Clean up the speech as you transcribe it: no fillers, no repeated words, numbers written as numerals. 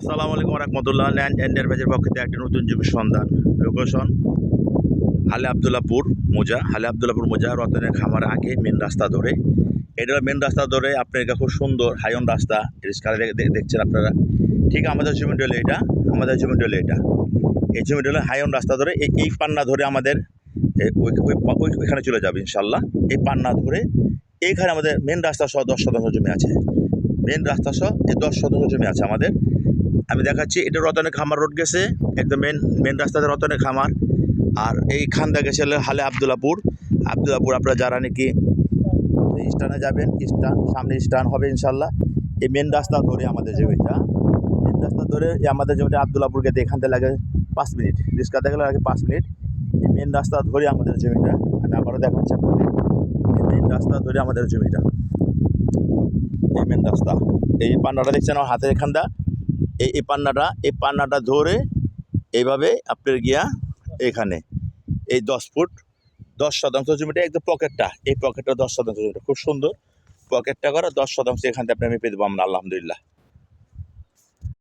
আসসালামু আলাইকুম রহমতুল্লাহ। ল্যান্ড এন্টারপ্রাইজের পক্ষ থেকে একটি নতুন জমির সন্ধান। লোকেশন হালে আবদুল্লাপুর মোজা, রতনের খামার আগে মেন রাস্তা ধরে। এটা মেন রাস্তা ধরে আপনার খুব সুন্দর হাইওন রাস্তা রিস্কারে দেখছেন আপনারা। ঠিক আমাদের জমিটা হলো এটা, এই জমিটা হলো হাইওন রাস্তা ধরে এই পান্না ধরে আমাদের ওইখানে চলে যাবে ইনশাল্লাহ। এই পান্না ধরে এইখানে আমাদের মেন রাস্তা সহ 10 শতাংশ জমি আছে। মেন রাস্তা সহ এই 10 শতাংশ জমি আছে আমাদের। আমি দেখাচ্ছি, এটা রতনের খামার রোড গেছে একদম মেন রাস্তাতে রতনের খামার। আর এই খান্দা গেছে হালে আবদুল্লাপুর। আপনারা যারা নাকি স্টানে যাবেন, সামনে স্টান হবে ইনশাল্লাহ। এই মেন রাস্তা ধরে আমাদের জমিটা, আবদুল্লাপুর গেতে এখান থেকে লাগে 5 মিনিট, রিক্সাতে গেলে লাগে 5 মিনিট। এই মেন রাস্তা ধরে আমাদের জমিটা, আমি আবারও দেখাচ্ছি আপনাদের। এই মেন রাস্তা ধরে আমাদের জমিটা, এই মেন রাস্তা, এই পান্নাটা দেখছেন আমার হাতের এখানটা, এই পান্নাটা ধরে এইভাবে আপনার গিয়া এখানে এই 10 ফুট 10 শতাংশ জমিটা একদম পকেটটা, এই পকেটটা 10 শতাংশ জমিটা খুব সুন্দর পকেটটা করা 10 শতাংশ এখান থেকে আমি পেয়ে দেবো আমরা আলহামদুলিল্লাহ।